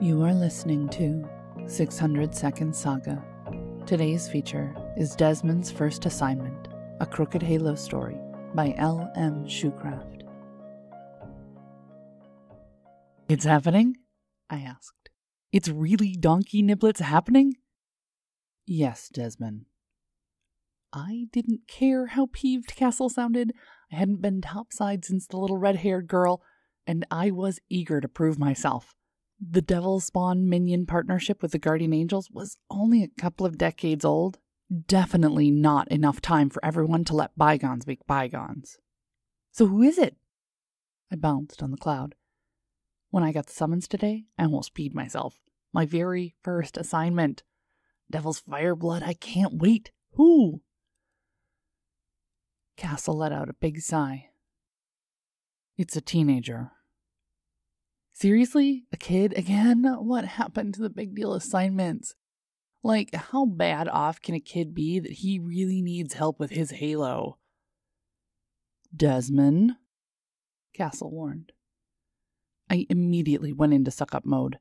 You are listening to 600 Second Saga. Today's feature is Desmin's First Assignment, a Crooked Halo story by L M Schukraft. It's happening? I asked. It's really donkey niblets happening? Yes, Desmin. I didn't care how peeved Castle sounded. I hadn't been topside since the little red-haired girl, and I was eager to prove myself. The Devil Spawn minion partnership with the Guardian Angels was only a couple of decades old. Definitely not enough time for everyone to let bygones be bygones. So who is it? I bounced on the cloud. When I got the summons today, I almost peed myself. My very first assignment. Devil's Fireblood, I can't wait. Who? Castle let out a big sigh. It's a teenager. Seriously? A kid again? What happened to the big deal assignments? Like, how bad off can a kid be that he really needs help with his halo? Desmin, Castle warned. I immediately went into suck-up mode.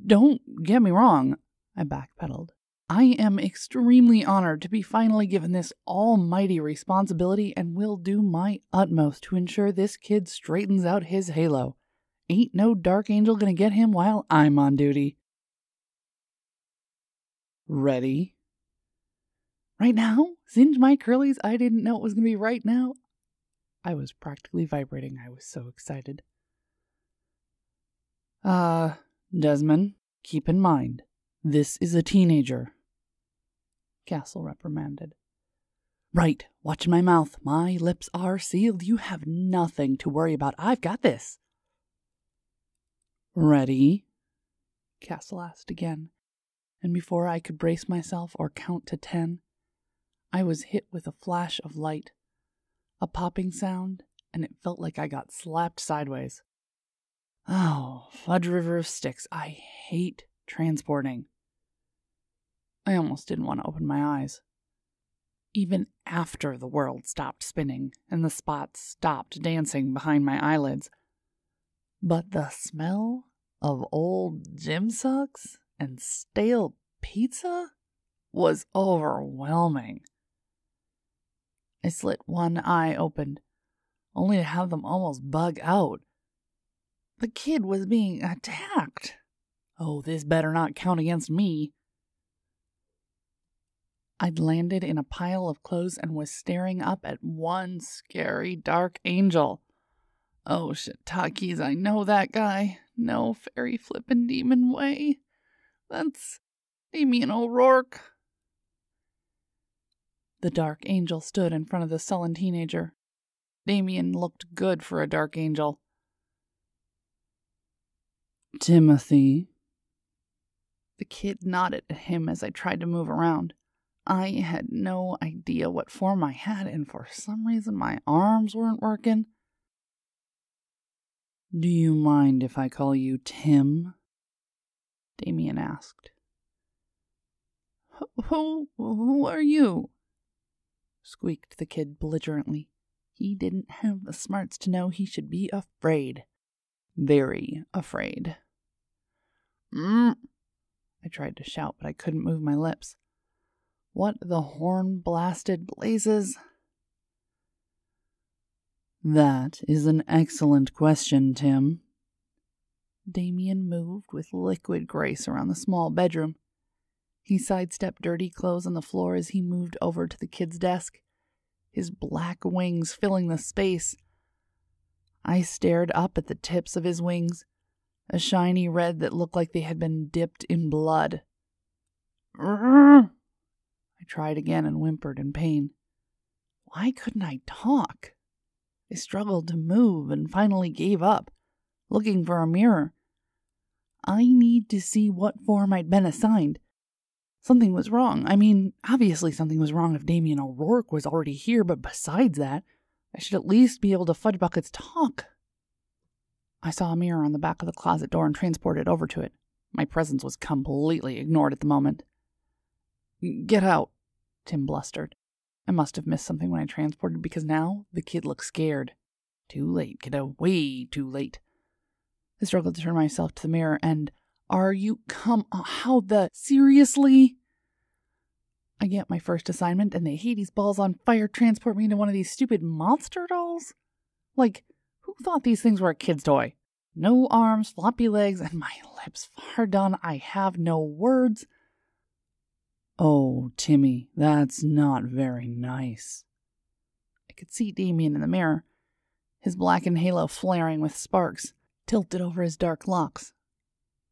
Don't get me wrong, I backpedaled. I am extremely honored to be finally given this almighty responsibility and will do my utmost to ensure this kid straightens out his halo. Ain't no dark angel gonna get him while I'm on duty. Ready? Right now? Singe my curlies, I didn't know it was gonna be right now. I was practically vibrating. I was so excited. Desmin, keep in mind, this is a teenager. Castle reprimanded. Right, watch my mouth. My lips are sealed. You have nothing to worry about. I've got this. Ready? Castle asked again, and before I could brace myself or count to 10, I was hit with a flash of light, a popping sound, and it felt like I got slapped sideways. Oh, fudge river of sticks. I hate transporting. I almost didn't want to open my eyes. Even after the world stopped spinning and the spots stopped dancing behind my eyelids. But the smell of old gym socks and stale pizza was overwhelming. I slit one eye open, only to have them almost bug out. The kid was being attacked. Oh, this better not count against me. I'd landed in a pile of clothes and was staring up at one scary dark angel. Oh, shiitakes, I know that guy. No fairy flippin' demon way. That's Damien O'Rourke. The dark angel stood in front of the sullen teenager. Damien looked good for a dark angel. Timothy. The kid nodded at him as I tried to move around. I had no idea what form I had, and for some reason my arms weren't working. Do you mind if I call you Tim? Damien asked. Who are you? Squeaked the kid belligerently. He didn't have the smarts to know he should be afraid. Very afraid. I tried to shout, but I couldn't move my lips. What the horn-blasted blazes? That is an excellent question, Tim. Damien moved with liquid grace around the small bedroom. He sidestepped dirty clothes on the floor as he moved over to the kid's desk, his black wings filling the space. I stared up at the tips of his wings, a shiny red that looked like they had been dipped in blood. I tried again and whimpered in pain. Why couldn't I talk? I struggled to move and finally gave up, looking for a mirror. I need to see what form I'd been assigned. Something was wrong. I mean, obviously something was wrong if Damien O'Rourke was already here, but besides that, I should at least be able to fudge buckets talk. I saw a mirror on the back of the closet door and transported over to it. My presence was completely ignored at the moment. Get out, Tim blustered. I must have missed something when I transported because now the kid looks scared. Too late, kiddo. Way too late. I struggled to turn myself to the mirror and, seriously? I get my first assignment and the Hades balls on fire transport me into one of these stupid monster dolls? Like, who thought these things were a kid's toy? No arms, floppy legs, and my lips far done. I have no words. Oh, Timmy, that's not very nice. I could see Damien in the mirror, his blackened halo flaring with sparks, tilted over his dark locks.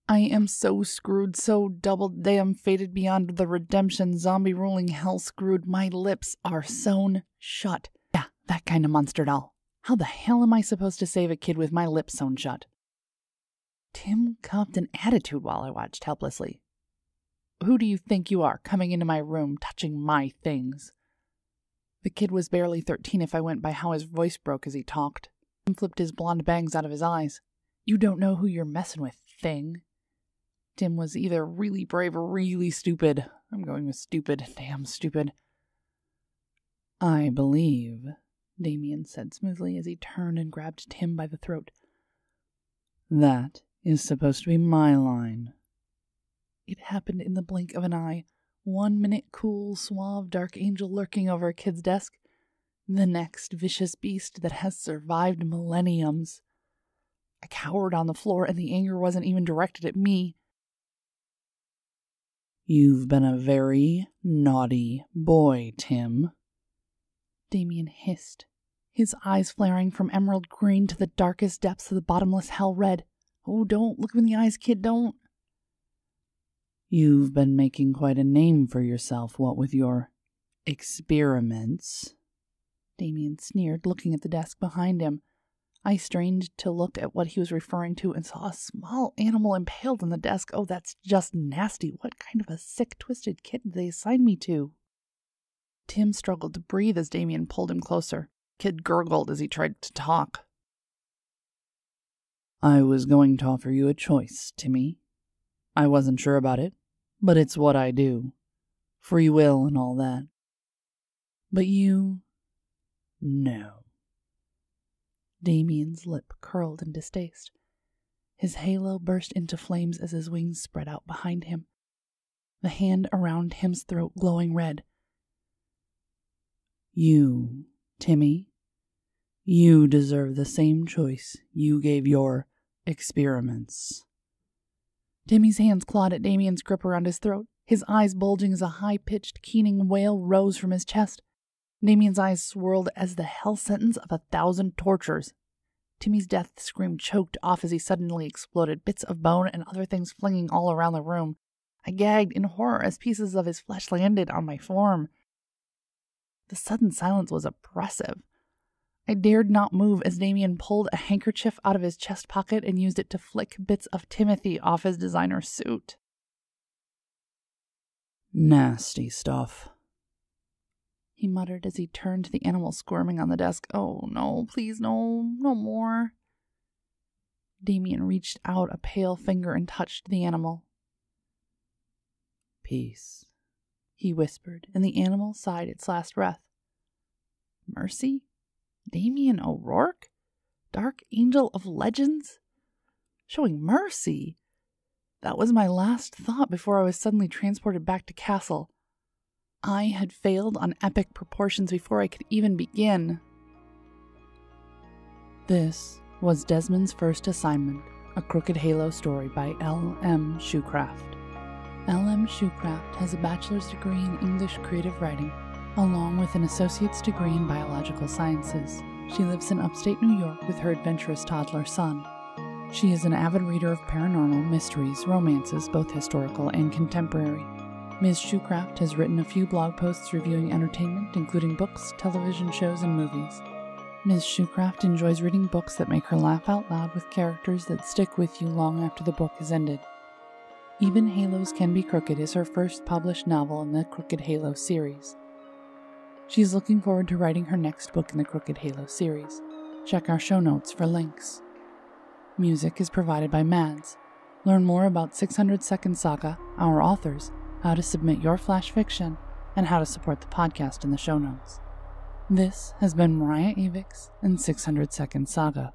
I am so screwed, so double-damn fated beyond the redemption, zombie-ruling hell screwed. My lips are sewn shut. Yeah, that kind of monster doll. How the hell am I supposed to save a kid with my lips sewn shut? Tim copped an attitude while I watched helplessly. Who do you think you are, coming into my room, touching my things? The kid was barely 13 if I went by how his voice broke as he talked. Tim flipped his blonde bangs out of his eyes. You don't know who you're messing with, thing. Tim was either really brave or really stupid. I'm going with stupid. Damn stupid. I believe, Damien said smoothly as he turned and grabbed Tim by the throat. That is supposed to be my line. It happened in the blink of an eye. 1 minute cool, suave, dark angel lurking over a kid's desk. The next vicious beast that has survived millenniums. I cowered on the floor and the anger wasn't even directed at me. You've been a very naughty boy, Tim. Damien hissed, his eyes flaring from emerald green to the darkest depths of the bottomless hell red. Oh, don't look him in the eyes, kid, don't. You've been making quite a name for yourself, what with your experiments. Damien sneered, looking at the desk behind him. I strained to look at what he was referring to and saw a small animal impaled on the desk. Oh, that's just nasty. What kind of a sick, twisted kid did they assign me to? Tim struggled to breathe as Damien pulled him closer. Kid gurgled as he tried to talk. I was going to offer you a choice, Timmy. I wasn't sure about it, but it's what I do. Free will and all that. But you... No. Damien's lip curled in distaste. His halo burst into flames as his wings spread out behind him, the hand around Tim's throat glowing red. You, Timmy, you deserve the same choice you gave your experiments. Timmy's hands clawed at Damien's grip around his throat, his eyes bulging as a high-pitched, keening wail rose from his chest. Damien's eyes swirled as the hell sentence of 1,000 tortures. Timmy's death scream choked off as he suddenly exploded, bits of bone and other things flinging all around the room. I gagged in horror as pieces of his flesh landed on my form. The sudden silence was oppressive. I dared not move as Damien pulled a handkerchief out of his chest pocket and used it to flick bits of Timothy off his designer suit. Nasty stuff, he muttered as he turned to the animal squirming on the desk. Oh no, please no, no more. Damien reached out a pale finger and touched the animal. Peace, he whispered, and the animal sighed its last breath. Mercy? Damien O'Rourke? Dark Angel of Legends? Showing mercy? That was my last thought before I was suddenly transported back to Castle. I had failed on epic proportions before I could even begin. This was Desmin's first assignment, a Crooked Halo story by L M Schukraft. L M Schukraft has a bachelor's degree in English creative writing, along with an associate's degree in biological sciences. She lives in upstate New York with her adventurous toddler son. She is an avid reader of paranormal, mysteries, romances, both historical and contemporary. Ms. Schukraft has written a few blog posts reviewing entertainment, including books, television shows, and movies. Ms. Schukraft enjoys reading books that make her laugh out loud with characters that stick with you long after the book is ended. Even Halos Can Be Crooked is her first published novel in the Crooked Halo series. She is looking forward to writing her next book in the Crooked Halo series. Check our show notes for links. Music is provided by Mads. Learn more about 600 Second Saga, our authors, how to submit your flash fiction, and how to support the podcast in the show notes. This has been Mariah Avix and 600 Second Saga.